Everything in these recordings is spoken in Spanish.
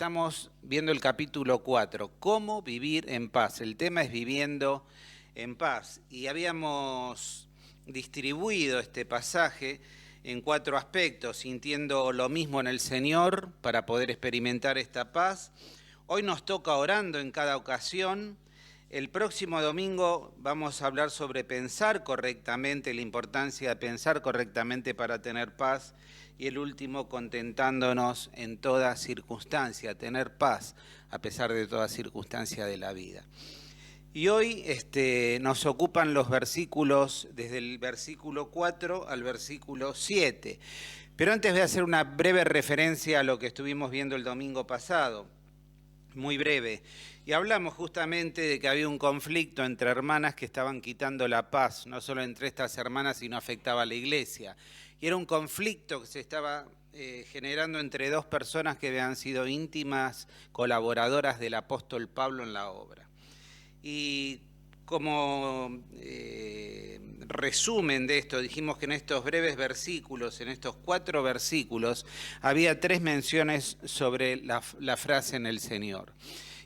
Estamos viendo el capítulo 4, cómo vivir en paz. El tema es viviendo en paz. Y habíamos distribuido este pasaje en 4 aspectos, sintiendo lo mismo en el Señor para poder experimentar esta paz. Hoy nos toca orando en cada ocasión. El próximo domingo vamos a hablar sobre pensar correctamente, la importancia de pensar correctamente para tener paz. Y el último, contentándonos en toda circunstancia, tener paz a pesar de toda circunstancia de la vida. Y hoy nos ocupan los versículos, desde el versículo 4 al versículo 7. Pero antes voy a hacer una breve referencia a lo que estuvimos viendo el domingo pasado. Muy breve. Y hablamos justamente de que había un conflicto entre hermanas que estaban quitando la paz, no solo entre estas hermanas, sino afectaba a la iglesia. Y era un conflicto que se estaba generando entre 2 personas que habían sido íntimas colaboradoras del apóstol Pablo en la obra. Y como resumen de esto, dijimos que en estos breves versículos, en estos 4 versículos, había 3 menciones sobre la frase en el Señor.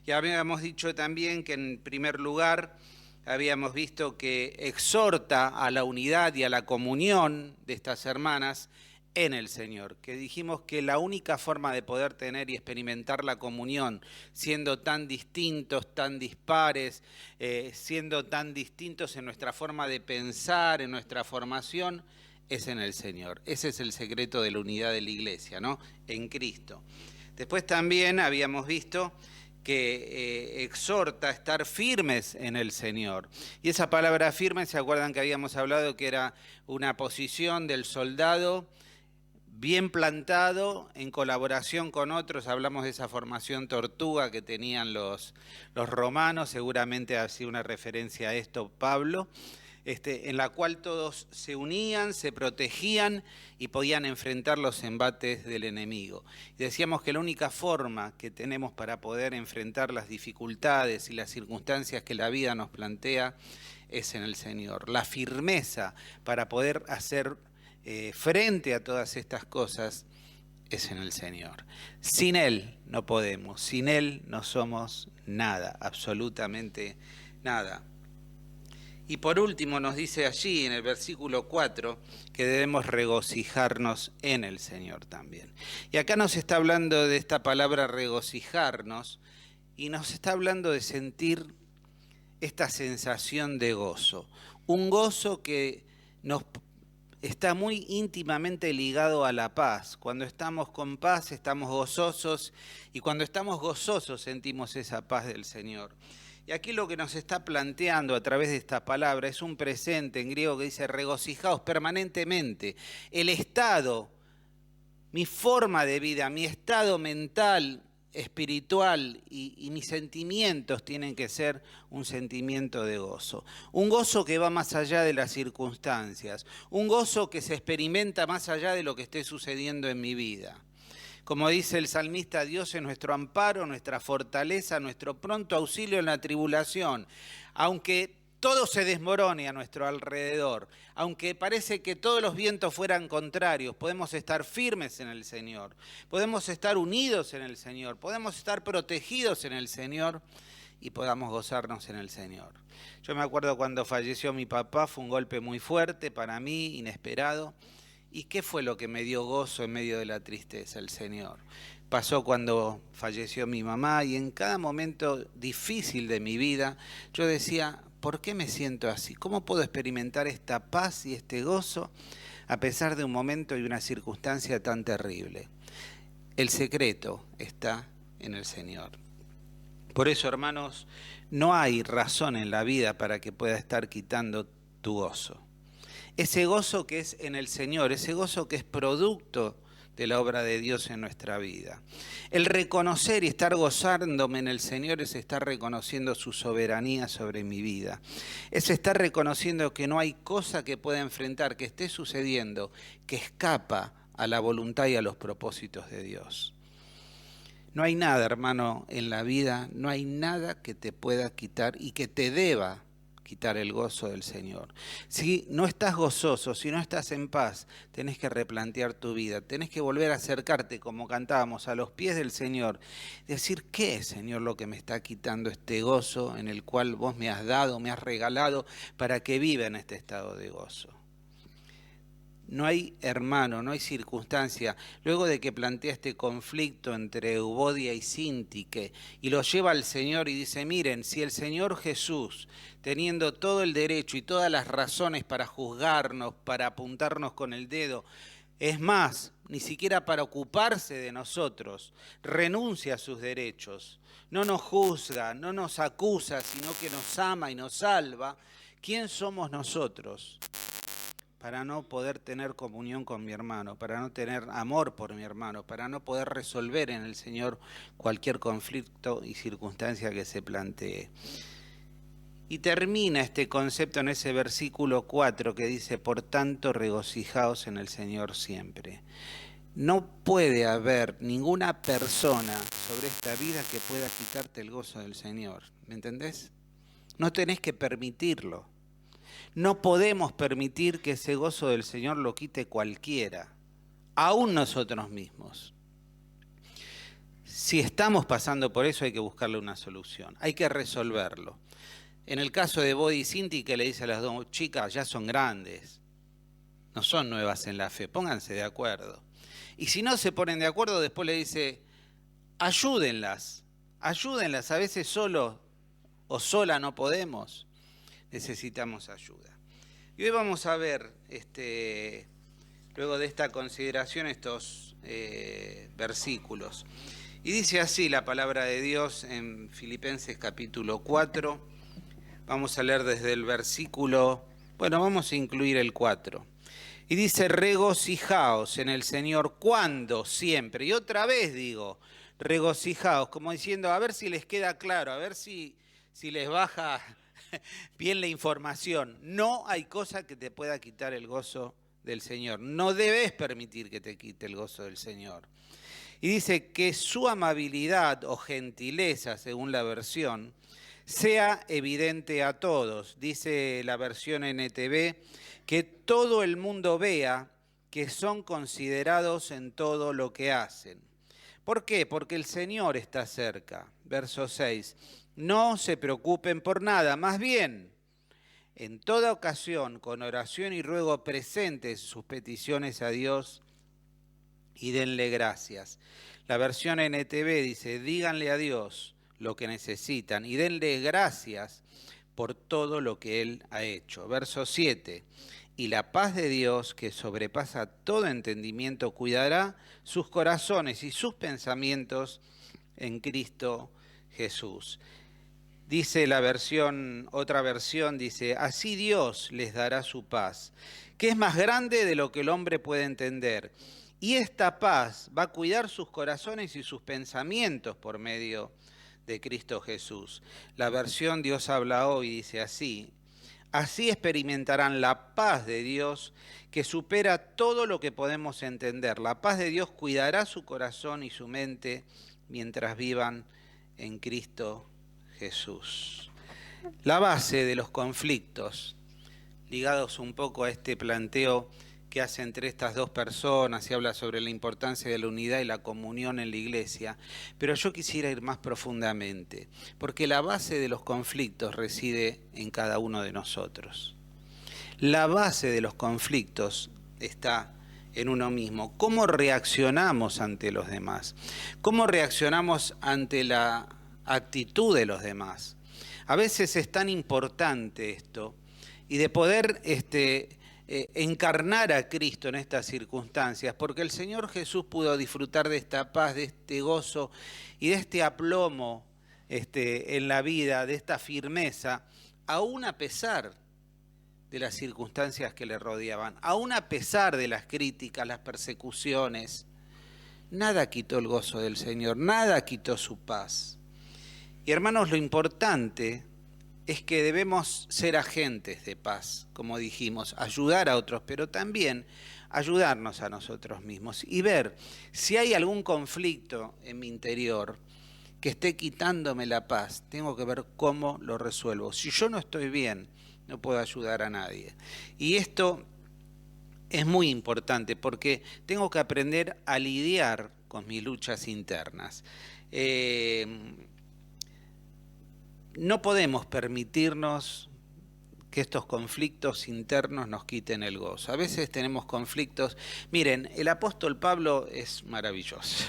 Y habíamos dicho también que en primer lugar habíamos visto que exhorta a la unidad y a la comunión de estas hermanas en el Señor, que dijimos que la única forma de poder tener y experimentar la comunión, siendo tan distintos, tan dispares, siendo tan distintos en nuestra forma de pensar, en nuestra formación, es en el Señor. Ese es el secreto de la unidad de la iglesia, ¿no? En Cristo. Después también habíamos visto que exhorta a estar firmes en el Señor. Y esa palabra firme, ¿se acuerdan que habíamos hablado que era una posición del soldado bien plantado en colaboración con otros? Hablamos de esa formación tortuga que tenían los romanos, seguramente hacía una referencia a esto Pablo, en la cual todos se unían, se protegían y podían enfrentar los embates del enemigo. Y decíamos que la única forma que tenemos para poder enfrentar las dificultades y las circunstancias que la vida nos plantea es en el Señor. La firmeza para poder hacer frente a todas estas cosas es en el Señor. Sin Él no podemos, sin Él no somos nada, absolutamente nada. Y por último nos dice allí en el versículo 4 que debemos regocijarnos en el Señor también. Y acá nos está hablando de esta palabra regocijarnos y nos está hablando de sentir esta sensación de gozo. Un gozo que nos está muy íntimamente ligado a la paz. Cuando estamos con paz estamos gozosos y cuando estamos gozosos sentimos esa paz del Señor. Y aquí lo que nos está planteando a través de esta palabra es un presente en griego que dice regocijaos permanentemente. El estado, mi forma de vida, mi estado mental, espiritual y mis sentimientos tienen que ser un sentimiento de gozo. Un gozo que va más allá de las circunstancias. Un gozo que se experimenta más allá de lo que esté sucediendo en mi vida. Como dice el salmista, Dios es nuestro amparo, nuestra fortaleza, nuestro pronto auxilio en la tribulación. Aunque todo se desmorone a nuestro alrededor, aunque parece que todos los vientos fueran contrarios, podemos estar firmes en el Señor, podemos estar unidos en el Señor, podemos estar protegidos en el Señor y podamos gozarnos en el Señor. Yo me acuerdo cuando falleció mi papá, fue un golpe muy fuerte para mí, inesperado. ¿Y qué fue lo que me dio gozo en medio de la tristeza? El Señor. Pasó cuando falleció mi mamá y en cada momento difícil de mi vida yo decía, ¿por qué me siento así? ¿Cómo puedo experimentar esta paz y este gozo a pesar de un momento y una circunstancia tan terrible? El secreto está en el Señor. Por eso, hermanos, no hay razón en la vida para que pueda estar quitando tu gozo. Ese gozo que es en el Señor, ese gozo que es producto de la obra de Dios en nuestra vida. El reconocer y estar gozándome en el Señor es estar reconociendo su soberanía sobre mi vida. Es estar reconociendo que no hay cosa que pueda enfrentar, que esté sucediendo, que escapa a la voluntad y a los propósitos de Dios. No hay nada, hermano, en la vida, no hay nada que te pueda quitar y que te deba quitar el gozo del Señor. Si no estás gozoso, si no estás en paz, tenés que replantear tu vida, tenés que volver a acercarte, como cantábamos, a los pies del Señor, decir, ¿qué es, Señor, lo que me está quitando este gozo en el cual vos me has dado, me has regalado para que viva en este estado de gozo? No hay hermano, no hay circunstancia. Luego de que plantea este conflicto entre Euvodia y Síntique y lo lleva al Señor y dice, miren, si el Señor Jesús, teniendo todo el derecho y todas las razones para juzgarnos, para apuntarnos con el dedo, es más, ni siquiera para ocuparse de nosotros, renuncia a sus derechos, no nos juzga, no nos acusa, sino que nos ama y nos salva, ¿quién somos nosotros para no poder tener comunión con mi hermano, para no tener amor por mi hermano, para no poder resolver en el Señor cualquier conflicto y circunstancia que se plantee? Y termina este concepto en ese versículo 4 que dice, por tanto regocijaos en el Señor siempre. No puede haber ninguna persona sobre esta vida que pueda quitarte el gozo del Señor, ¿me entendés? No tenés que permitirlo. No podemos permitir que ese gozo del Señor lo quite cualquiera, aún nosotros mismos. Si estamos pasando por eso hay que buscarle una solución, hay que resolverlo. En el caso de Bodi y Cinti, que le dice a las dos chicas, ya son grandes, no son nuevas en la fe, pónganse de acuerdo. Y si no se ponen de acuerdo, después le dice, ayúdenlas, a veces solo o sola no podemos. Necesitamos ayuda. Y hoy vamos a ver, luego de esta consideración, estos versículos. Y dice así la palabra de Dios en Filipenses capítulo 4. Vamos a leer desde el versículo, vamos a incluir el 4. Y dice, regocijaos en el Señor, ¿cuándo? Siempre. Y otra vez digo, regocijaos, como diciendo, a ver si les queda claro, a ver si les baja bien la información. No hay cosa que te pueda quitar el gozo del Señor. No debes permitir que te quite el gozo del Señor. Y dice que su amabilidad o gentileza, según la versión, sea evidente a todos. Dice la versión NTV, que todo el mundo vea que son considerados en todo lo que hacen. ¿Por qué? Porque el Señor está cerca. Verso 6. No se preocupen por nada, más bien, en toda ocasión, con oración y ruego, presenten sus peticiones a Dios y denle gracias. La versión NTV dice, díganle a Dios lo que necesitan y denle gracias por todo lo que Él ha hecho. Verso 7. Y la paz de Dios, que sobrepasa todo entendimiento, cuidará sus corazones y sus pensamientos en Cristo Jesús. Dice otra versión dice, así Dios les dará su paz, que es más grande de lo que el hombre puede entender. Y esta paz va a cuidar sus corazones y sus pensamientos por medio de Cristo Jesús. La versión Dios habla hoy dice así, así experimentarán la paz de Dios que supera todo lo que podemos entender. La paz de Dios cuidará su corazón y su mente mientras vivan en Cristo Jesús. La base de los conflictos, ligados un poco a este planteo que hace entre estas dos personas y habla sobre la importancia de la unidad y la comunión en la iglesia, pero yo quisiera ir más profundamente, porque la base de los conflictos reside en cada uno de nosotros. La base de los conflictos está en uno mismo. ¿Cómo reaccionamos ante los demás? ¿Cómo reaccionamos ante la actitud de los demás? A veces es tan importante esto, y de poder encarnar a Cristo en estas circunstancias, porque el Señor Jesús pudo disfrutar de esta paz, de este gozo y de este aplomo en la vida, de esta firmeza, aún a pesar de las circunstancias que le rodeaban, aún a pesar de las críticas, las persecuciones. Nada quitó el gozo del Señor, nada quitó su paz. Y hermanos, lo importante es que debemos ser agentes de paz, como dijimos, ayudar a otros, pero también ayudarnos a nosotros mismos y ver si hay algún conflicto en mi interior que esté quitándome la paz. Tengo que ver cómo lo resuelvo. Si yo no estoy bien, no puedo ayudar a nadie. Y esto es muy importante porque tengo que aprender a lidiar con mis luchas internas. No podemos permitirnos que estos conflictos internos nos quiten el gozo. A veces tenemos conflictos. Miren, el apóstol Pablo es maravilloso.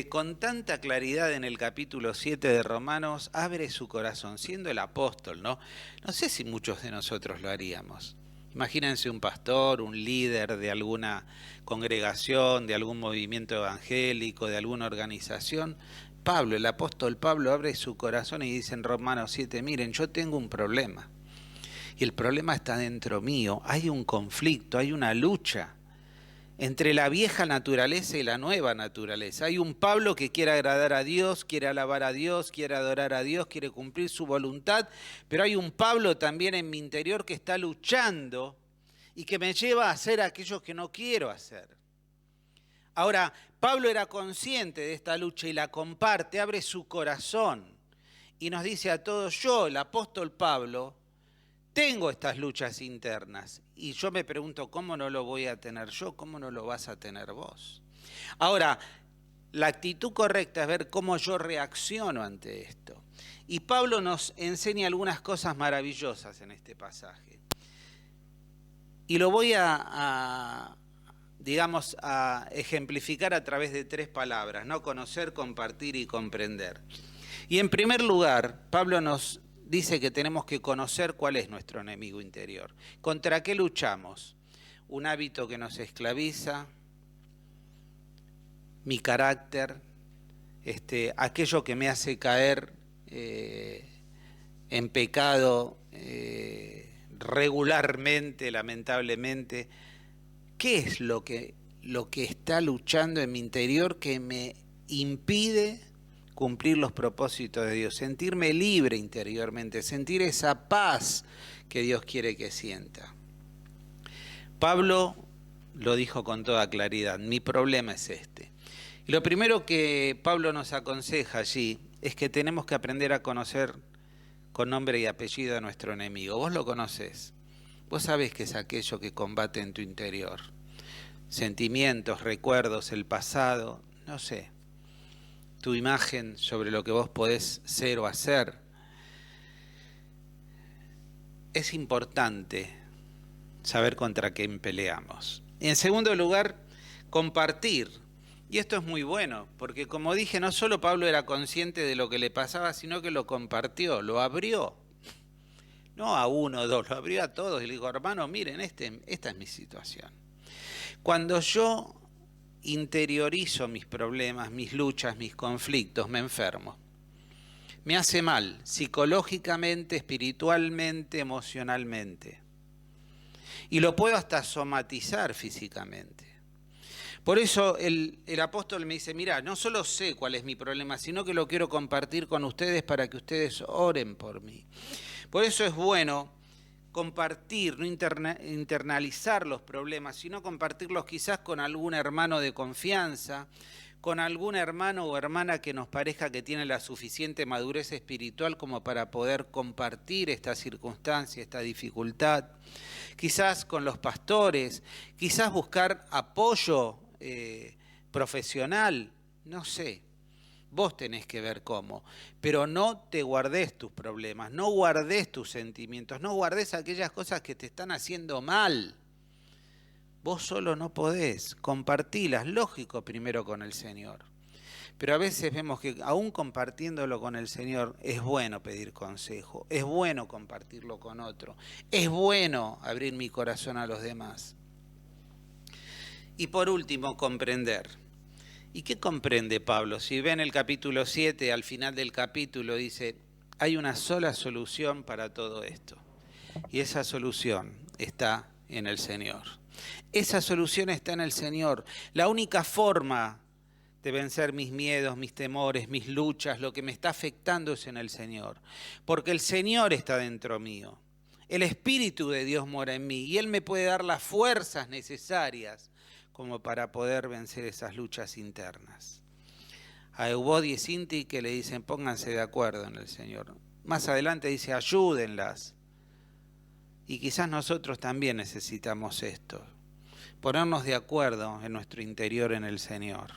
Con tanta claridad en el capítulo 7 de Romanos, abre su corazón, siendo el apóstol, ¿no? No sé si muchos de nosotros lo haríamos. Imagínense un pastor, un líder de alguna congregación, de algún movimiento evangélico, de alguna organización. Pablo, el apóstol Pablo, abre su corazón y dice en Romanos 7, miren, yo tengo un problema. Y el problema está dentro mío. Hay un conflicto, hay una lucha entre la vieja naturaleza y la nueva naturaleza. Hay un Pablo que quiere agradar a Dios, quiere alabar a Dios, quiere adorar a Dios, quiere cumplir su voluntad, pero hay un Pablo también en mi interior que está luchando y que me lleva a hacer aquello que no quiero hacer. Ahora, Pablo era consciente de esta lucha y la comparte, abre su corazón y nos dice a todos, yo, el apóstol Pablo, tengo estas luchas internas y yo me pregunto, ¿cómo no lo voy a tener yo? ¿Cómo no lo vas a tener vos? Ahora, la actitud correcta es ver cómo yo reacciono ante esto. Y Pablo nos enseña algunas cosas maravillosas en este pasaje. Y lo voy a ejemplificar a través de 3 palabras, ¿no? Conocer, compartir y comprender. Y en primer lugar, Pablo nos dice que tenemos que conocer cuál es nuestro enemigo interior. ¿Contra qué luchamos? Un hábito que nos esclaviza, mi carácter, aquello que me hace caer en pecado regularmente, lamentablemente. ¿Qué es lo que está luchando en mi interior que me impide cumplir los propósitos de Dios? Sentirme libre interiormente, sentir esa paz que Dios quiere que sienta. Pablo lo dijo con toda claridad, mi problema es este. Y lo primero que Pablo nos aconseja allí es que tenemos que aprender a conocer con nombre y apellido a nuestro enemigo. Vos lo conocés. Vos sabés que es aquello que combate en tu interior. Sentimientos, recuerdos, el pasado, no sé. Tu imagen sobre lo que vos podés ser o hacer. Es importante saber contra quién peleamos. Y en segundo lugar, compartir. Y esto es muy bueno, porque como dije, no solo Pablo era consciente de lo que le pasaba, sino que lo compartió, lo abrió. No a uno o dos, lo abrió a todos y le dijo, hermano, miren, esta es mi situación. Cuando yo interiorizo mis problemas, mis luchas, mis conflictos, me enfermo. Me hace mal, psicológicamente, espiritualmente, emocionalmente. Y lo puedo hasta somatizar físicamente. Por eso el apóstol me dice, mira, no solo sé cuál es mi problema, sino que lo quiero compartir con ustedes para que ustedes oren por mí. Por eso es bueno compartir, no internalizar los problemas, sino compartirlos quizás con algún hermano de confianza, con algún hermano o hermana que nos parezca que tiene la suficiente madurez espiritual como para poder compartir esta circunstancia, esta dificultad. Quizás con los pastores, quizás buscar apoyo profesional, no sé. Vos tenés que ver cómo, pero no te guardés tus problemas, no guardés tus sentimientos, no guardés aquellas cosas que te están haciendo mal. Vos solo no podés, compartilas, lógico, primero con el Señor. Pero a veces vemos que aún compartiéndolo con el Señor es bueno pedir consejo, es bueno compartirlo con otro, es bueno abrir mi corazón a los demás. Y por último, comprender. ¿Y qué comprende Pablo? Si ven el capítulo 7, al final del capítulo dice, hay una sola solución para todo esto. Y esa solución está en el Señor. Esa solución está en el Señor. La única forma de vencer mis miedos, mis temores, mis luchas, lo que me está afectando es en el Señor. Porque el Señor está dentro mío. El Espíritu de Dios mora en mí y Él me puede dar las fuerzas necesarias como para poder vencer esas luchas internas. a Eubod y Sinti que le dicen pónganse de acuerdo en el Señor. Más adelante dice ayúdenlas. Y quizás nosotros también necesitamos esto, ponernos de acuerdo en nuestro interior en el Señor,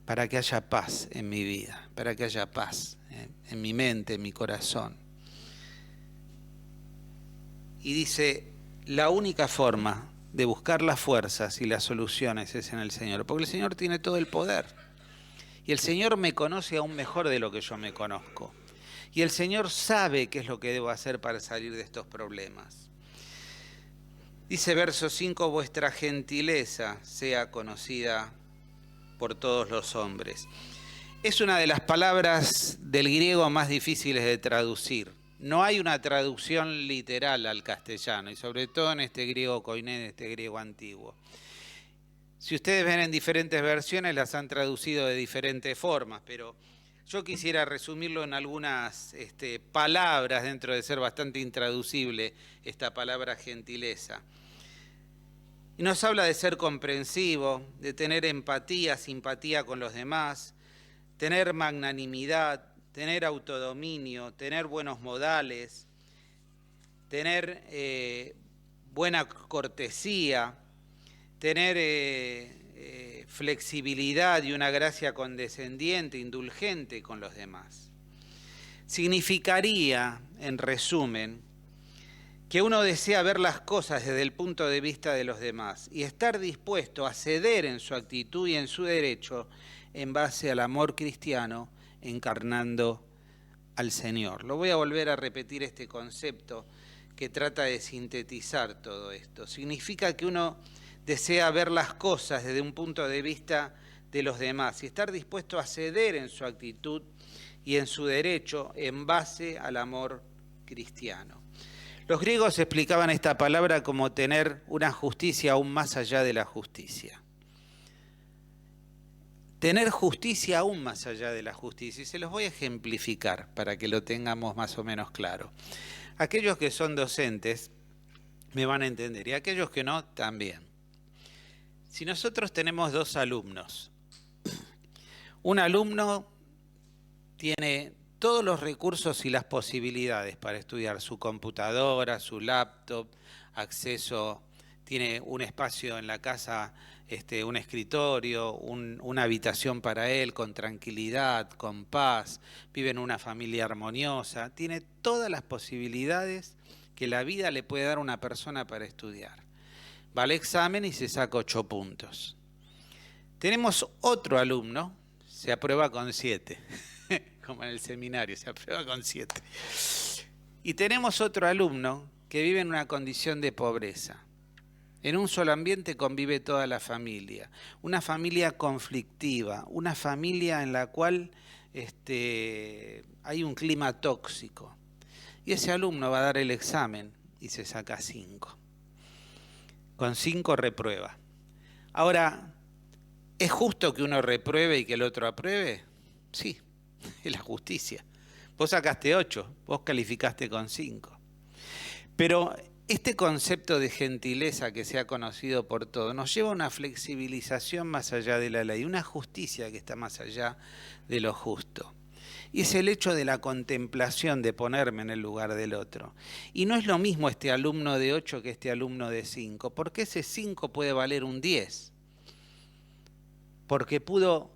para que haya paz en mi vida, para que haya paz en mi mente, en mi corazón. Y dice, la única forma de buscar las fuerzas y las soluciones es en el Señor, porque el Señor tiene todo el poder. Y el Señor me conoce aún mejor de lo que yo me conozco. Y el Señor sabe qué es lo que debo hacer para salir de estos problemas. Dice verso 5, vuestra gentileza sea conocida por todos los hombres. Es una de las palabras del griego más difíciles de traducir. No hay una traducción literal al castellano, y sobre todo en este griego koiné, en este griego antiguo. Si ustedes ven en diferentes versiones, las han traducido de diferentes formas, pero yo quisiera resumirlo en algunas palabras, dentro de ser bastante intraducible esta palabra gentileza. Y nos habla de ser comprensivo, de tener empatía, simpatía con los demás, tener magnanimidad, tener autodominio, tener buenos modales, tener buena cortesía, tener flexibilidad y una gracia condescendiente, indulgente con los demás. Significaría, en resumen, que uno desea ver las cosas desde el punto de vista de los demás y estar dispuesto a ceder en su actitud y en su derecho en base al amor cristiano, encarnando al Señor. Lo voy a volver a repetir este concepto que trata de sintetizar todo esto. Significa que uno desea ver las cosas desde un punto de vista de los demás y estar dispuesto a ceder en su actitud y en su derecho en base al amor cristiano. Los griegos explicaban esta palabra como tener una justicia aún más allá de la justicia. Tener justicia aún más allá de la justicia. Y se los voy a ejemplificar para que lo tengamos más o menos claro. Aquellos que son docentes me van a entender y aquellos que no, también. Si nosotros tenemos dos alumnos, un alumno tiene todos los recursos y las posibilidades para estudiar, su computadora, su laptop, acceso, tiene un espacio en la casa, un escritorio, una habitación para él con tranquilidad, con paz, vive en una familia armoniosa, tiene todas las posibilidades que la vida le puede dar a una persona para estudiar. Va al examen y se saca 8 puntos. Tenemos otro alumno, se aprueba con 7. Como en el seminario, se aprueba con 7. Y tenemos otro alumno que vive en una condición de pobreza. En un solo ambiente convive toda la familia. Una familia conflictiva, una familia en la cual hay un clima tóxico. Y ese alumno va a dar el examen y se saca 5. Con 5 reprueba. Ahora, ¿es justo que uno repruebe y que el otro apruebe? Sí. Es la justicia. Vos sacaste 8, vos calificaste con 5. Pero este concepto de gentileza que se ha conocido por todos nos lleva a una flexibilización más allá de la ley, una justicia que está más allá de lo justo. Y es el hecho de la contemplación, de ponerme en el lugar del otro. Y no es lo mismo este alumno de 8 que este alumno de 5, porque ese 5 puede valer un 10. Porque pudo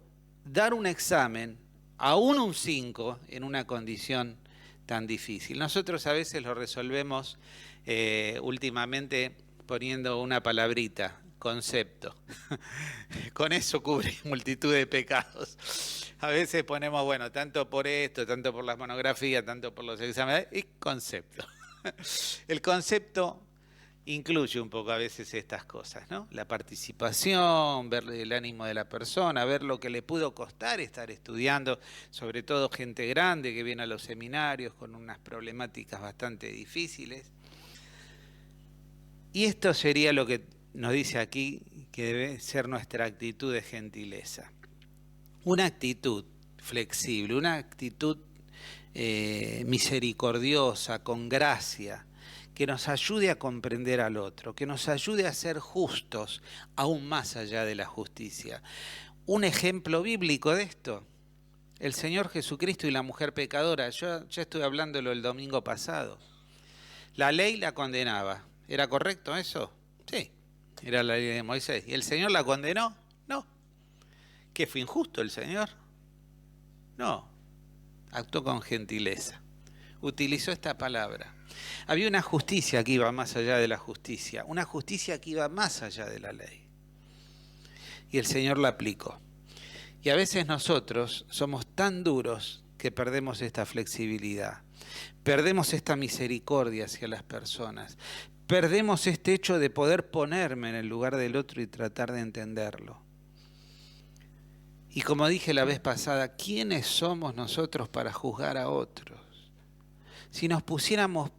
dar un examen, aún un 5, en una condición tan difícil. Nosotros a veces lo resolvemos últimamente poniendo una palabrita, concepto. Con eso cubre multitud de pecados. A veces ponemos, bueno, tanto por esto, tanto por las monografías, tanto por los exámenes, y concepto. El concepto incluye un poco a veces estas cosas, ¿no? La participación, ver el ánimo de la persona, ver lo que le pudo costar estar estudiando, sobre todo gente grande que viene a los seminarios con unas problemáticas bastante difíciles. Y esto sería lo que nos dice aquí que debe ser nuestra actitud de gentileza. Una actitud flexible, una actitud misericordiosa, con gracia, que nos ayude a comprender al otro, que nos ayude a ser justos aún más allá de la justicia. Un ejemplo bíblico de esto El Señor Jesucristo y la mujer pecadora. Yo ya estuve hablándolo el domingo pasado. La ley la condenaba. ¿Era correcto eso? Sí, era la ley de Moisés. ¿Y el Señor la condenó? No. ¿Qué fue injusto el Señor? No. Actuó con gentileza. Utilizó esta palabra. Había una justicia que iba más allá de la justicia. Una justicia que iba más allá de la ley. Y el Señor la aplicó. Y a veces nosotros somos tan duros que perdemos esta flexibilidad. Perdemos esta misericordia hacia las personas. Perdemos este hecho de poder ponerme en el lugar del otro y tratar de entenderlo. Y como dije la vez pasada, ¿quiénes somos nosotros para juzgar a otros? Si nos pusiéramos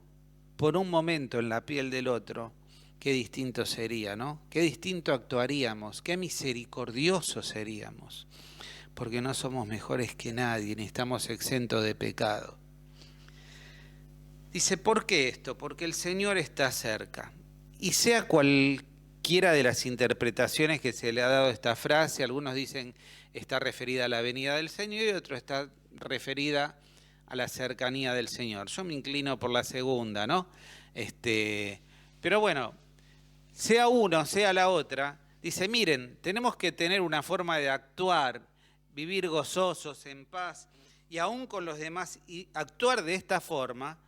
por un momento en la piel del otro, qué distinto sería, ¿no? Qué distinto actuaríamos, qué misericordiosos seríamos. Porque no somos mejores que nadie, ni estamos exentos de pecado. Dice, ¿por qué esto? Porque el Señor está cerca. Y sea cualquiera de las interpretaciones que se le ha dado a esta frase, algunos dicen está referida a la venida del Señor y otros está referida a la cercanía del Señor. Yo me inclino por la segunda, ¿no? Pero bueno, sea uno, sea la otra, dice, miren, tenemos que tener una forma de actuar, vivir gozosos, en paz, y aún con los demás, y actuar de esta forma,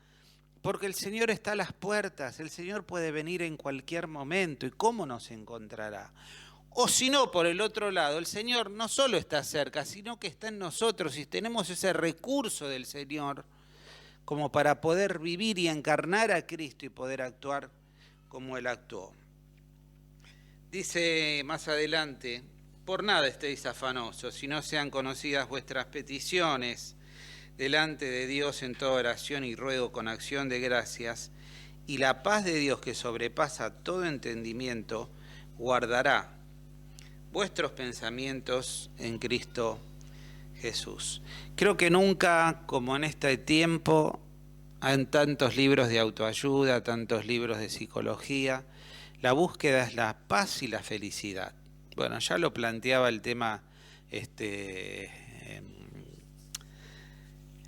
porque el Señor está a las puertas, el Señor puede venir en cualquier momento, ¿y cómo nos encontrará? O si no, por el otro lado, el Señor no solo está cerca, sino que está en nosotros, y tenemos ese recurso del Señor como para poder vivir y encarnar a Cristo y poder actuar como Él actuó. Dice más adelante, por nada estéis afanosos, si no sean conocidas vuestras peticiones delante de Dios en toda oración y ruego con acción de gracias, y la paz de Dios que sobrepasa todo entendimiento, guardará vuestros pensamientos en Cristo Jesús. Creo que nunca, como en este tiempo, hay tantos libros de autoayuda, tantos libros de psicología, la búsqueda es la paz y la felicidad. Bueno, ya lo planteaba el tema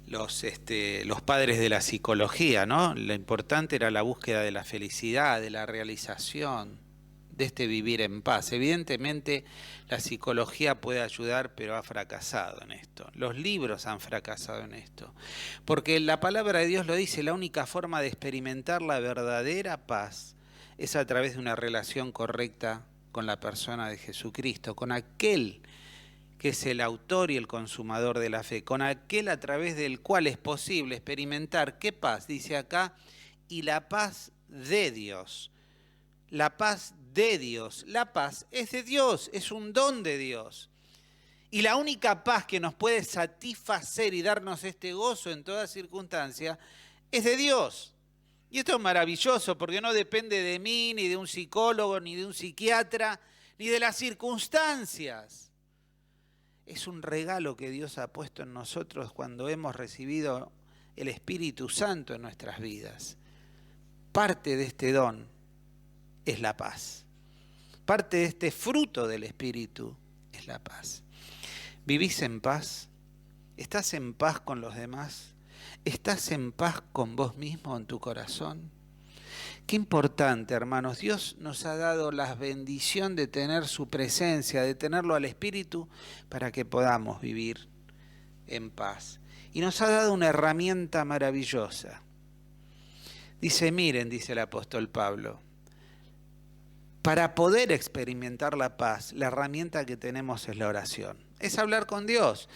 los padres de la psicología, ¿no? Lo importante era la búsqueda de la felicidad, de la realización, de vivir en paz. Evidentemente la psicología puede ayudar, pero ha fracasado en esto. Los libros han fracasado en esto. Porque la palabra de Dios lo dice, la única forma de experimentar la verdadera paz es a través de una relación correcta con la persona de Jesucristo, con aquel que es el autor y el consumador de la fe, con aquel a través del cual es posible experimentar, ¿qué paz? Dice acá, y la paz de Dios. La paz de Dios. La paz es de Dios, es un don de Dios. Y la única paz que nos puede satisfacer y darnos este gozo en toda circunstancia es de Dios. Y esto es maravilloso porque no depende de mí, ni de un psicólogo, ni de un psiquiatra, ni de las circunstancias. Es un regalo que Dios ha puesto en nosotros cuando hemos recibido el Espíritu Santo en nuestras vidas. Parte de este don es la paz. Parte de este fruto del Espíritu es la paz. ¿Vivís en paz? ¿Estás en paz con los demás? ¿Estás en paz con vos mismo en tu corazón? Qué importante, hermanos. Dios nos ha dado la bendición de tener su presencia, de tenerlo al Espíritu para que podamos vivir en paz. Y nos ha dado una herramienta maravillosa. Dice, miren, dice el apóstol Pablo, para poder experimentar la paz, la herramienta que tenemos es la oración. Es hablar con Dios.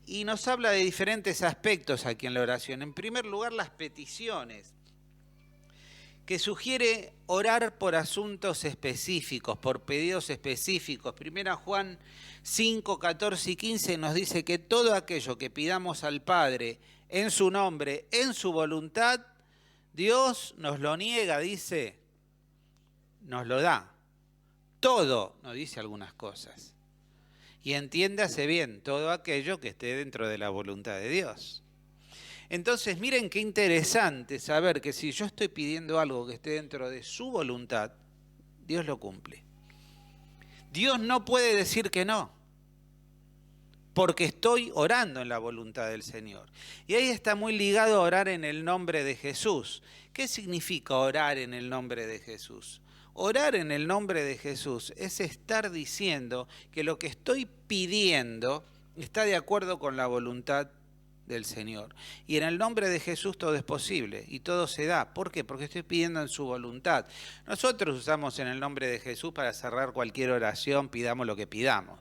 Y nos habla de diferentes aspectos aquí en la oración. En primer lugar, las peticiones, que sugiere orar por asuntos específicos, por pedidos específicos. Primera Juan 5, 14 y 15 nos dice que todo aquello que pidamos al Padre en su nombre, en su voluntad, Dios nos lo niega, dice, nos lo da. Todo nos dice algunas cosas. Y entiéndase bien, todo aquello que esté dentro de la voluntad de Dios. Entonces, miren qué interesante saber que si yo estoy pidiendo algo que esté dentro de su voluntad, Dios lo cumple. Dios no puede decir que no. porque estoy orando en la voluntad del Señor. Y ahí está muy ligado a orar en el nombre de Jesús. ¿Qué significa orar en el nombre de Jesús? Orar en el nombre de Jesús es estar diciendo que lo que estoy pidiendo está de acuerdo con la voluntad del Señor. Y en el nombre de Jesús todo es posible y todo se da. ¿Por qué? Porque estoy pidiendo en su voluntad. Nosotros usamos en el nombre de Jesús para cerrar cualquier oración, pidamos lo que pidamos.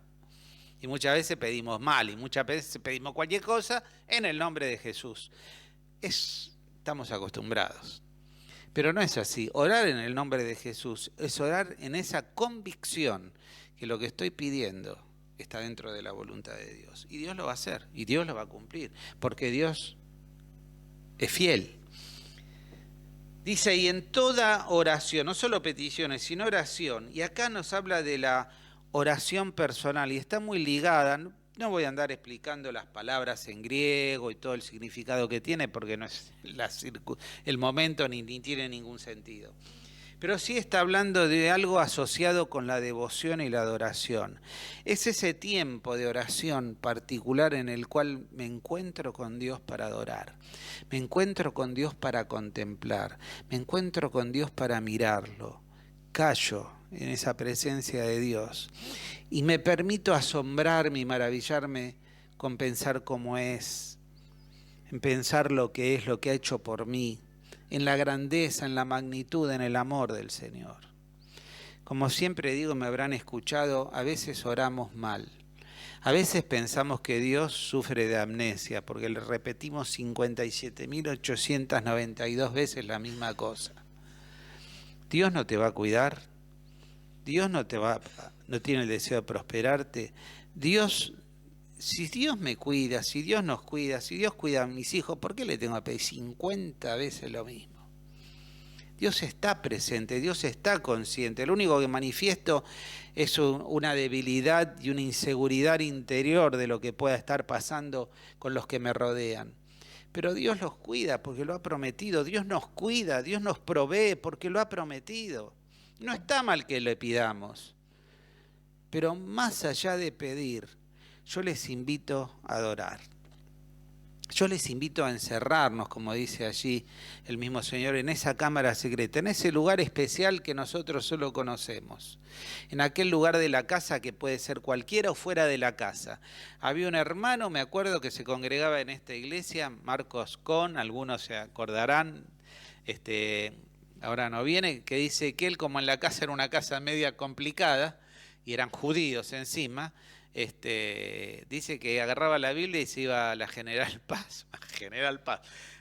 Y muchas veces pedimos mal y muchas veces pedimos cualquier cosa en el nombre de Jesús. Estamos acostumbrados. Pero no es así. Orar en el nombre de Jesús es orar en esa convicción que lo que estoy pidiendo está dentro de la voluntad de Dios. Y Dios lo va a hacer, y Dios lo va a cumplir, porque Dios es fiel. Dice, y en toda oración, no solo peticiones, sino oración, y acá nos habla de la oración personal, y está muy ligada, no voy a andar explicando las palabras en griego y todo el significado que tiene, porque no es el momento ni tiene ningún sentido. Pero sí está hablando de algo asociado con la devoción y la adoración. Es ese tiempo de oración particular en el cual me encuentro con Dios para adorar, me encuentro con Dios para contemplar, me encuentro con Dios para mirarlo, callo en esa presencia de Dios y me permito asombrarme y maravillarme con pensar cómo es, en pensar lo que es, lo que ha hecho por mí, en la grandeza, en la magnitud, en el amor del Señor. Como siempre digo, me habrán escuchado, a veces oramos mal. A veces pensamos que Dios sufre de amnesia, porque le repetimos 57.892 veces la misma cosa. Dios no te va a cuidar, Dios no tiene el deseo de prosperarte. Si Dios me cuida, si Dios nos cuida, si Dios cuida a mis hijos, ¿por qué le tengo que pedir 50 veces lo mismo? Dios está presente, Dios está consciente. Lo único que manifiesto es una debilidad y una inseguridad interior de lo que pueda estar pasando con los que me rodean. Pero Dios los cuida porque lo ha prometido. Dios nos cuida, Dios nos provee porque lo ha prometido. No está mal que le pidamos. Pero más allá de pedir, yo les invito a adorar. Yo les invito a encerrarnos, como dice allí el mismo Señor, en esa cámara secreta, en ese lugar especial que nosotros solo conocemos. En aquel lugar de la casa que puede ser cualquiera o fuera de la casa. Había un hermano, me acuerdo, que se congregaba en esta iglesia, Marcos Con, algunos se acordarán, ahora no viene, que dice que él, como en la casa era una casa media complicada, y eran judíos encima, dice que agarraba la Biblia y se iba a la General Paz,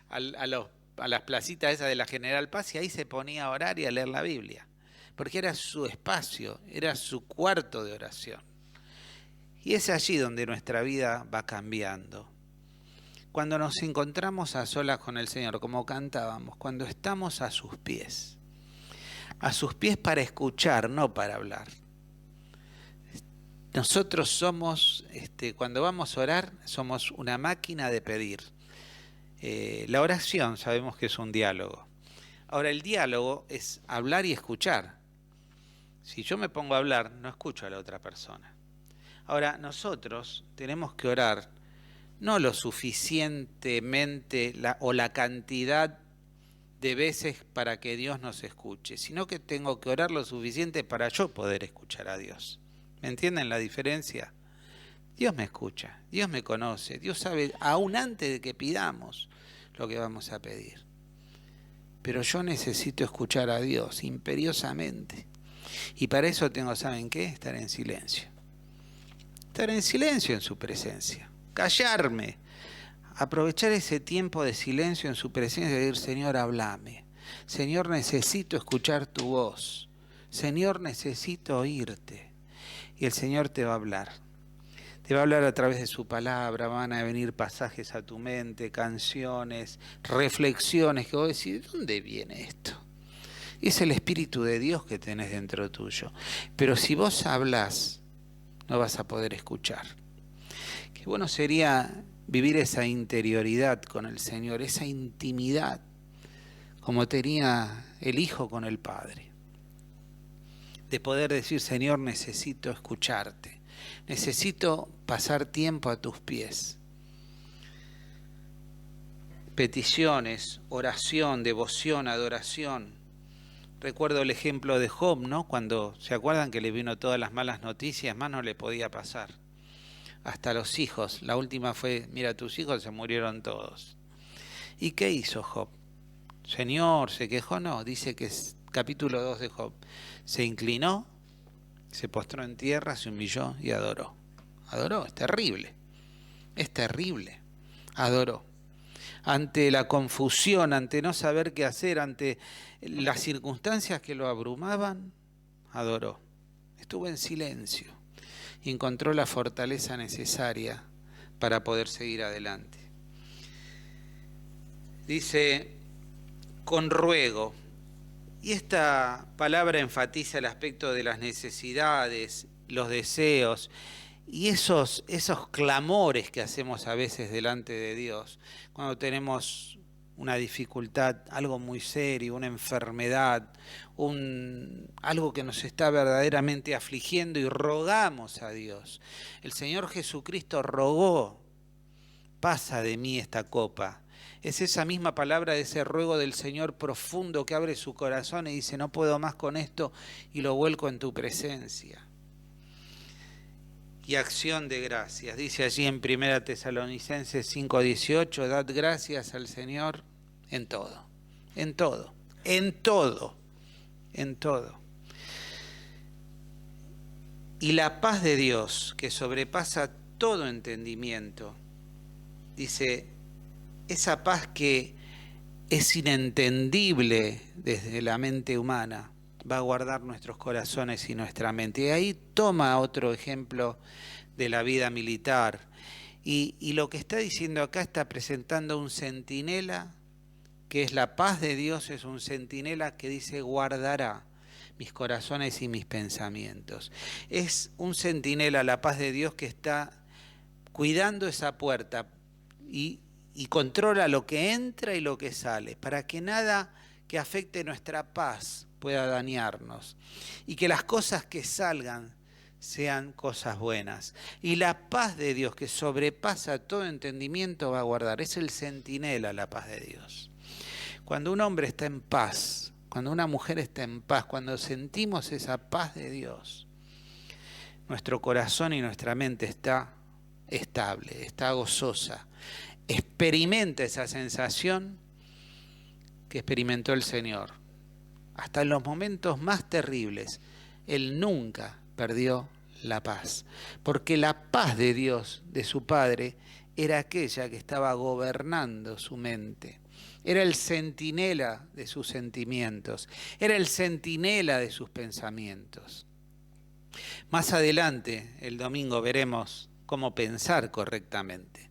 a las placitas esas de la General Paz, y ahí se ponía a orar y a leer la Biblia, porque era su espacio, era su cuarto de oración. Y es allí donde nuestra vida va cambiando. Cuando nos encontramos a solas con el Señor, como cantábamos, cuando estamos a sus pies para escuchar, no para hablar. Nosotros somos, cuando vamos a orar, somos una máquina de pedir. La oración sabemos que es un diálogo. Ahora, el diálogo es hablar y escuchar. Si yo me pongo a hablar, no escucho a la otra persona. Ahora, nosotros tenemos que orar no lo suficientemente o la cantidad de veces para que Dios nos escuche, sino que tengo que orar lo suficiente para yo poder escuchar a Dios. ¿Me entienden la diferencia? Dios me escucha, Dios me conoce, Dios sabe aún antes de que pidamos lo que vamos a pedir. Pero yo necesito escuchar a Dios imperiosamente. Y para eso tengo, ¿saben qué? Estar en silencio. Estar en silencio en su presencia. Callarme. Aprovechar ese tiempo de silencio en su presencia y decir, Señor, háblame. Señor, necesito escuchar tu voz. Señor, necesito oírte. Y el Señor te va a hablar. Te va a hablar a través de su palabra, van a venir pasajes a tu mente, canciones, reflexiones que vos decís, ¿de dónde viene esto? Y es el Espíritu de Dios que tenés dentro tuyo. Pero si vos hablas, no vas a poder escuchar. Qué bueno sería vivir esa interioridad con el Señor, esa intimidad, como tenía el Hijo con el Padre. De poder decir, Señor, necesito escucharte. Necesito pasar tiempo a tus pies. Peticiones, oración, devoción, adoración. Recuerdo el ejemplo de Job, ¿no? Cuando se acuerdan que le vino todas las malas noticias, más no le podía pasar. Hasta los hijos. La última fue, mira, tus hijos se murieron todos. ¿Y qué hizo Job? Señor, ¿se quejó? No, dice que es capítulo 2 de Job. Se inclinó, se postró en tierra, se humilló y adoró. Adoró, es terrible. Es terrible. Adoró. Ante la confusión, ante no saber qué hacer, ante las circunstancias que lo abrumaban, adoró. Estuvo en silencio y encontró la fortaleza necesaria para poder seguir adelante. Dice, con ruego. Y esta palabra enfatiza el aspecto de las necesidades, los deseos y esos clamores que hacemos a veces delante de Dios. Cuando tenemos una dificultad, algo muy serio, una enfermedad, algo que nos está verdaderamente afligiendo y rogamos a Dios. El Señor Jesucristo rogó, pasa de mí esta copa. Es esa misma palabra de ese ruego del Señor profundo que abre su corazón y dice, no puedo más con esto y lo vuelco en tu presencia. Y acción de gracias. Dice allí en 1 Tesalonicenses 5:18, dad gracias al Señor en todo, en todo, en todo, en todo. Y la paz de Dios, que sobrepasa todo entendimiento, dice, esa paz que es inentendible desde la mente humana, va a guardar nuestros corazones y nuestra mente. Y ahí toma otro ejemplo de la vida militar. Y lo que está diciendo acá está presentando un centinela, que es la paz de Dios, es un centinela que dice guardará mis corazones y mis pensamientos. Es un centinela, la paz de Dios, que está cuidando esa puerta y controla lo que entra y lo que sale, para que nada que afecte nuestra paz pueda dañarnos y que las cosas que salgan sean cosas buenas. Y la paz de Dios, que sobrepasa todo entendimiento, va a guardar. Es el centinela, la paz de Dios. Cuando un hombre está en paz, cuando una mujer está en paz, cuando sentimos esa paz de Dios, nuestro corazón y nuestra mente está estable, está gozosa. Experimenta esa sensación que experimentó el Señor. Hasta en los momentos más terribles, Él nunca perdió la paz. Porque la paz de Dios, de su Padre, era aquella que estaba gobernando su mente. Era el centinela de sus sentimientos. Era el centinela de sus pensamientos. Más adelante, el domingo, veremos cómo pensar correctamente.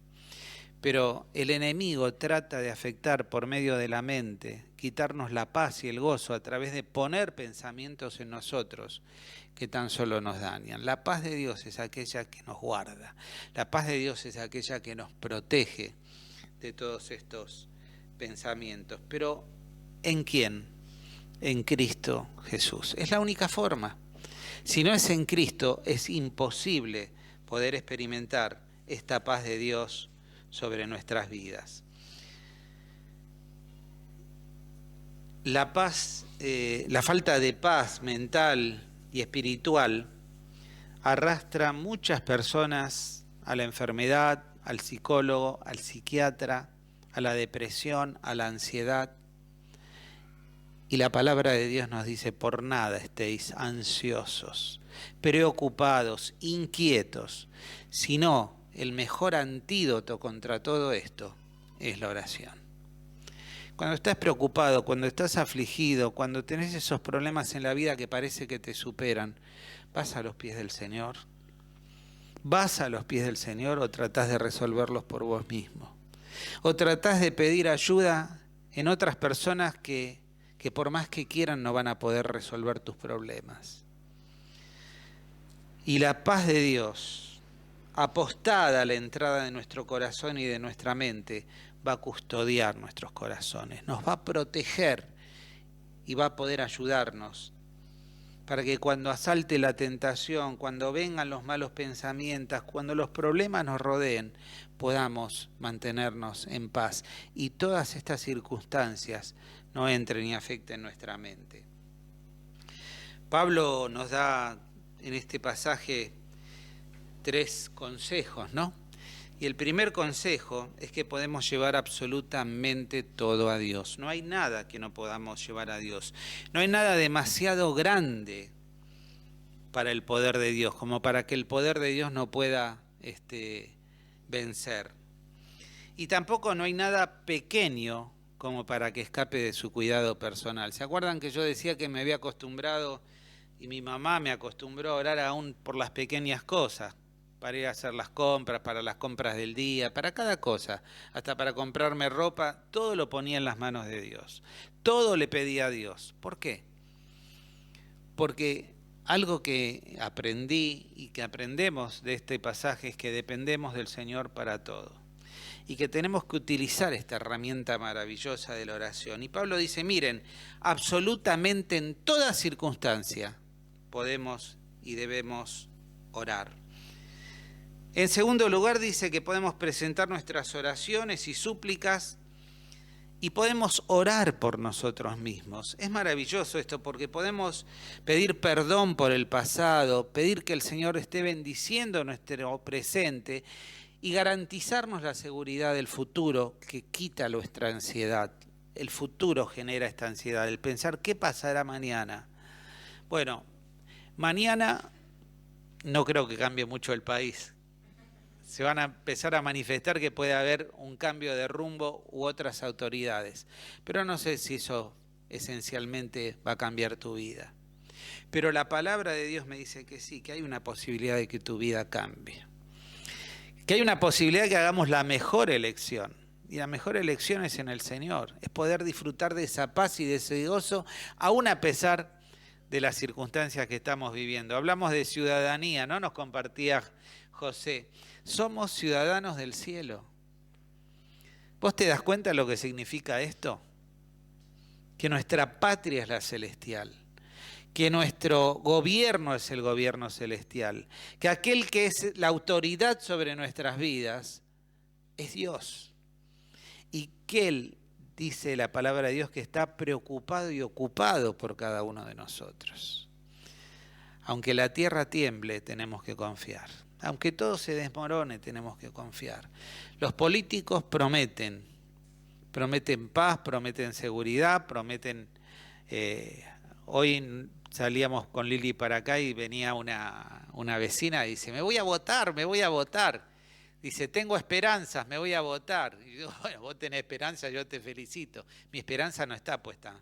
Pero el enemigo trata de afectar por medio de la mente, quitarnos la paz y el gozo a través de poner pensamientos en nosotros que tan solo nos dañan. La paz de Dios es aquella que nos guarda. La paz de Dios es aquella que nos protege de todos estos pensamientos. Pero ¿en quién? En Cristo Jesús. Es la única forma. Si no es en Cristo, es imposible poder experimentar esta paz de Dios sobre nuestras vidas. La paz, la falta de paz mental y espiritual arrastra a muchas personas a la enfermedad, al psicólogo, al psiquiatra, a la depresión, a la ansiedad. Y la palabra de Dios nos dice, por nada estéis ansiosos, preocupados, inquietos, sino el mejor antídoto contra todo esto es la oración. Cuando estás preocupado, cuando estás afligido, cuando tenés esos problemas en la vida que parece que te superan, ¿vas a los pies del Señor? ¿Vas a los pies del Señor o tratás de resolverlos por vos mismo? ¿O tratás de pedir ayuda en otras personas que por más que quieran no van a poder resolver tus problemas? Y la paz de Dios, apostada a la entrada de nuestro corazón y de nuestra mente, va a custodiar nuestros corazones, nos va a proteger y va a poder ayudarnos para que cuando asalte la tentación, cuando vengan los malos pensamientos, cuando los problemas nos rodeen, podamos mantenernos en paz y todas estas circunstancias no entren y afecten nuestra mente. Pablo nos da en este pasaje 3 consejos, ¿no? Y el primer consejo es que podemos llevar absolutamente todo a Dios. No hay nada que no podamos llevar a Dios. No hay nada demasiado grande para el poder de Dios, como para que el poder de Dios no pueda vencer. Y tampoco no hay nada pequeño como para que escape de su cuidado personal. ¿Se acuerdan que yo decía que me había acostumbrado, y mi mamá me acostumbró a orar aún por las pequeñas cosas? Para ir a hacer las compras, para las compras del día, para cada cosa, hasta para comprarme ropa, todo lo ponía en las manos de Dios. Todo le pedía a Dios. ¿Por qué? Porque algo que aprendí y que aprendemos de este pasaje es que dependemos del Señor para todo. Y que tenemos que utilizar esta herramienta maravillosa de la oración. Y Pablo dice, miren, absolutamente en toda circunstancia podemos y debemos orar. En segundo lugar dice que podemos presentar nuestras oraciones y súplicas y podemos orar por nosotros mismos. Es maravilloso esto porque podemos pedir perdón por el pasado, pedir que el Señor esté bendiciendo nuestro presente y garantizarnos la seguridad del futuro que quita nuestra ansiedad. El futuro genera esta ansiedad, el pensar qué pasará mañana. Bueno, mañana no creo que cambie mucho el país. Se van a empezar a manifestar que puede haber un cambio de rumbo u otras autoridades. Pero no sé si eso esencialmente va a cambiar tu vida. Pero la palabra de Dios me dice que sí, que hay una posibilidad de que tu vida cambie. Que hay una posibilidad de que hagamos la mejor elección. Y la mejor elección es en el Señor. Es poder disfrutar de esa paz y de ese gozo, aún a pesar de las circunstancias que estamos viviendo. Hablamos de ciudadanía, ¿no? Nos compartía José. Somos ciudadanos del cielo. ¿Vos te das cuenta de lo que significa esto? Que nuestra patria es la celestial, que nuestro gobierno es el gobierno celestial, que aquel que es la autoridad sobre nuestras vidas es Dios. Y que Él, dice la palabra de Dios, que está preocupado y ocupado por cada uno de nosotros. Aunque la tierra tiemble, tenemos que confiar. Aunque todo se desmorone, tenemos que confiar. Los políticos prometen paz, prometen seguridad, prometen... hoy salíamos con Lili para acá y venía una vecina y dice, me voy a votar. Dice, tengo esperanzas, me voy a votar. Y yo, bueno, vos tenés esperanza, yo te felicito. Mi esperanza no está puesta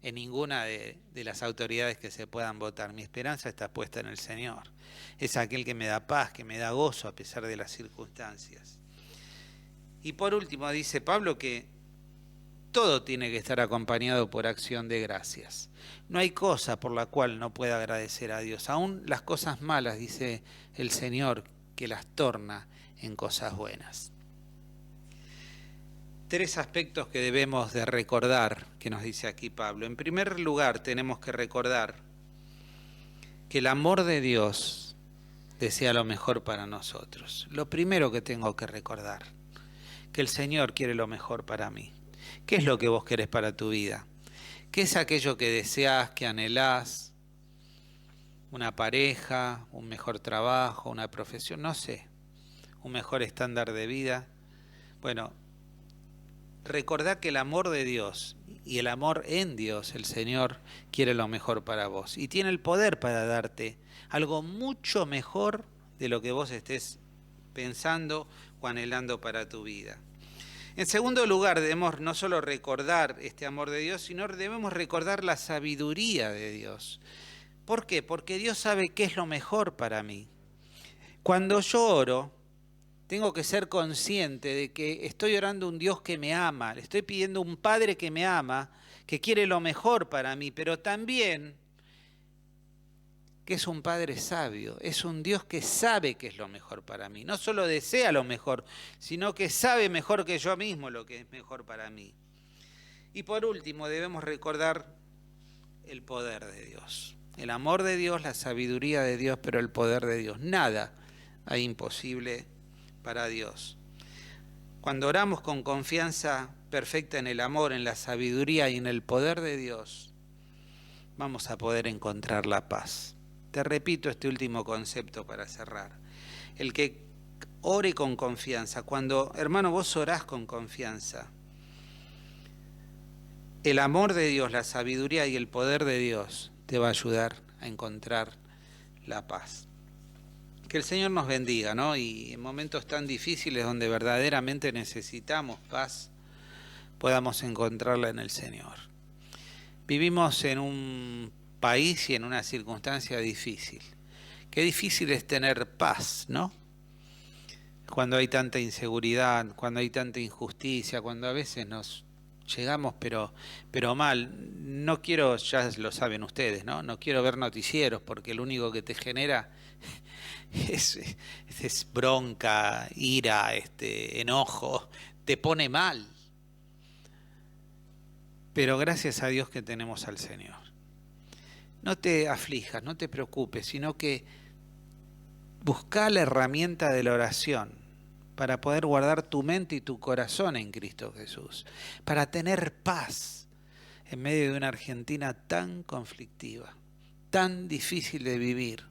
en ninguna de las autoridades que se puedan votar. Mi esperanza está puesta en el Señor. Es aquel que me da paz, que me da gozo a pesar de las circunstancias. Y por último dice Pablo que todo tiene que estar acompañado por acción de gracias. No hay cosa por la cual no pueda agradecer a Dios. Aún las cosas malas, dice el Señor, que las torna en cosas buenas. 3 aspectos que debemos de recordar, que nos dice aquí Pablo. En primer lugar, tenemos que recordar que el amor de Dios desea lo mejor para nosotros. Lo primero que tengo que recordar, que el Señor quiere lo mejor para mí. ¿Qué es lo que vos querés para tu vida? ¿Qué es aquello que deseás, que anhelás? ¿Una pareja, un mejor trabajo, una profesión? No sé, un mejor estándar de vida. Bueno, recordá que el amor de Dios y el amor en Dios, el Señor, quiere lo mejor para vos. Y tiene el poder para darte algo mucho mejor de lo que vos estés pensando o anhelando para tu vida. En segundo lugar, debemos no solo recordar este amor de Dios, sino debemos recordar la sabiduría de Dios. ¿Por qué? Porque Dios sabe qué es lo mejor para mí. Cuando yo oro, tengo que ser consciente de que estoy orando a un Dios que me ama, le estoy pidiendo a un Padre que me ama, que quiere lo mejor para mí, pero también que es un Padre sabio, es un Dios que sabe qué es lo mejor para mí. No solo desea lo mejor, sino que sabe mejor que yo mismo lo que es mejor para mí. Y por último, debemos recordar el poder de Dios. El amor de Dios, la sabiduría de Dios, pero el poder de Dios. Nada hay imposible para Dios. Cuando oramos con confianza perfecta en el amor, en la sabiduría y en el poder de Dios, vamos a poder encontrar la paz. Te repito este último concepto para cerrar. El que ore con confianza, cuando, hermano, vos orás con confianza, el amor de Dios, la sabiduría y el poder de Dios te va a ayudar a encontrar la paz. Que el Señor nos bendiga, ¿no? Y en momentos tan difíciles donde verdaderamente necesitamos paz, podamos encontrarla en el Señor. Vivimos en un país y en una circunstancia difícil. Qué difícil es tener paz, ¿no? Cuando hay tanta inseguridad, cuando hay tanta injusticia, cuando a veces nos llegamos pero mal. No quiero, ya lo saben ustedes, ¿no? No quiero ver noticieros porque lo único que te genera es bronca, ira, enojo, te pone mal. Pero gracias a Dios que tenemos al Señor. No te aflijas, no te preocupes, sino que busca la herramienta de la oración para poder guardar tu mente y tu corazón en Cristo Jesús, para tener paz en medio de una Argentina tan conflictiva, tan difícil de vivir.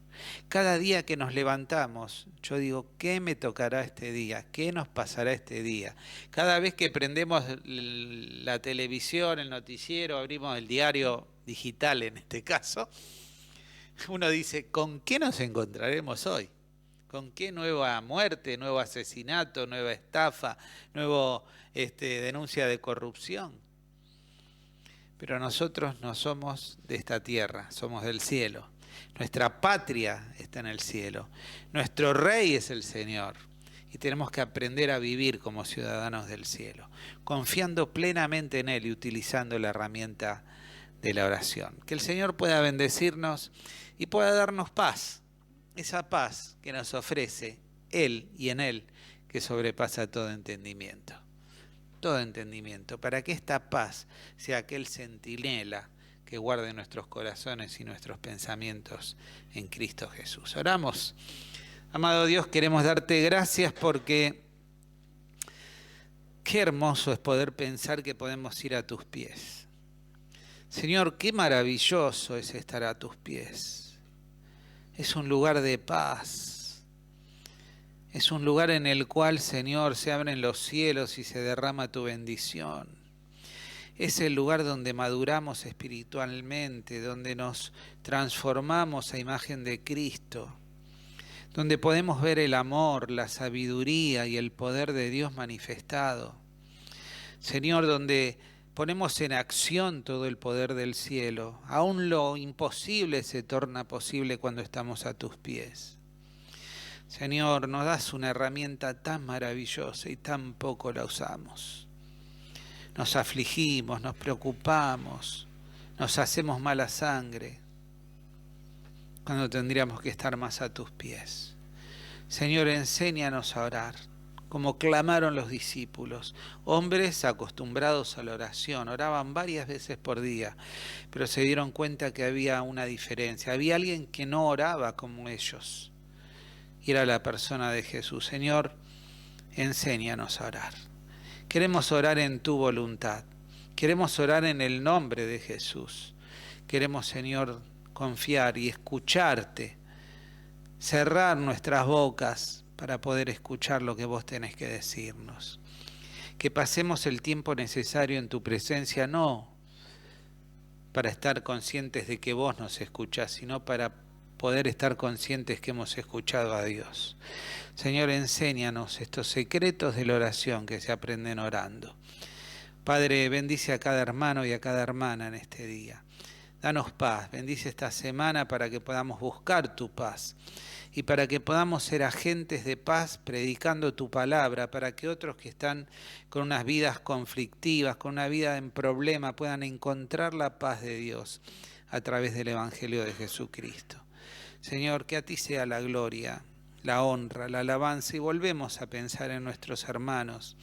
Cada día que nos levantamos, yo digo, ¿qué me tocará este día? ¿Qué nos pasará este día? Cada vez que prendemos la televisión, el noticiero, abrimos el diario digital en este caso, uno dice, ¿con qué nos encontraremos hoy? ¿Con qué nueva muerte, nuevo asesinato, nueva estafa, nueva denuncia de corrupción? Pero nosotros no somos de esta tierra, somos del cielo. Nuestra patria está en el cielo. Nuestro rey es el Señor. Y tenemos que aprender a vivir como ciudadanos del cielo, confiando plenamente en Él y utilizando la herramienta de la oración. Que el Señor pueda bendecirnos y pueda darnos paz. Esa paz que nos ofrece Él y en Él, que sobrepasa todo entendimiento. Todo entendimiento, para que esta paz sea aquel centinela que guarde nuestros corazones y nuestros pensamientos en Cristo Jesús. Oramos. Amado Dios, queremos darte gracias porque qué hermoso es poder pensar que podemos ir a tus pies. Señor, qué maravilloso es estar a tus pies. Es un lugar de paz. Es un lugar en el cual, Señor, se abren los cielos y se derrama tu bendición. Es el lugar donde maduramos espiritualmente, donde nos transformamos a imagen de Cristo, donde podemos ver el amor, la sabiduría y el poder de Dios manifestado. Señor, donde ponemos en acción todo el poder del cielo. Aún lo imposible se torna posible cuando estamos a tus pies. Señor, nos das una herramienta tan maravillosa y tan poco la usamos. Nos afligimos, nos preocupamos, nos hacemos mala sangre, cuando tendríamos que estar más a tus pies. Señor, enséñanos a orar, como clamaron los discípulos, hombres acostumbrados a la oración, oraban varias veces por día, pero se dieron cuenta que había una diferencia, había alguien que no oraba como ellos, y era la persona de Jesús. Señor, enséñanos a orar. Queremos orar en tu voluntad, queremos orar en el nombre de Jesús, queremos, Señor, confiar y escucharte, cerrar nuestras bocas para poder escuchar lo que vos tenés que decirnos. Que pasemos el tiempo necesario en tu presencia, no para estar conscientes de que vos nos escuchás, sino para poder estar conscientes que hemos escuchado a Dios. Señor, enséñanos estos secretos de la oración que se aprenden orando. Padre, bendice a cada hermano y a cada hermana en este día. Danos paz, bendice esta semana para que podamos buscar tu paz y para que podamos ser agentes de paz predicando tu palabra, para que otros que están con unas vidas conflictivas, con una vida en problema, puedan encontrar la paz de Dios a través del Evangelio de Jesucristo. Señor, que a ti sea la gloria, la honra, la alabanza, y volvemos a pensar en nuestros hermanos,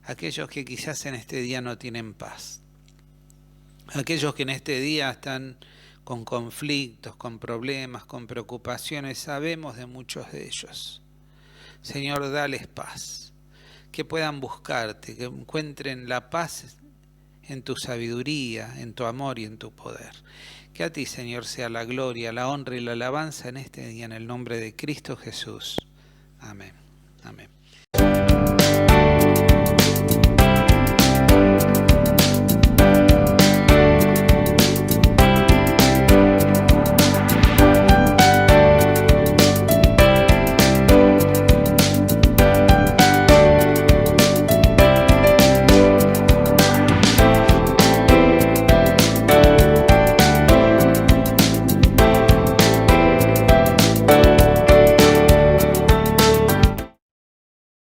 aquellos que quizás en este día no tienen paz, aquellos que en este día están con conflictos, con problemas, con preocupaciones. Sabemos de muchos de ellos. Señor, dales paz, que puedan buscarte, que encuentren la paz en tu sabiduría, en tu amor y en tu poder. Que a ti, Señor, sea la gloria, la honra y la alabanza en este día, en el nombre de Cristo Jesús. Amén. Amén.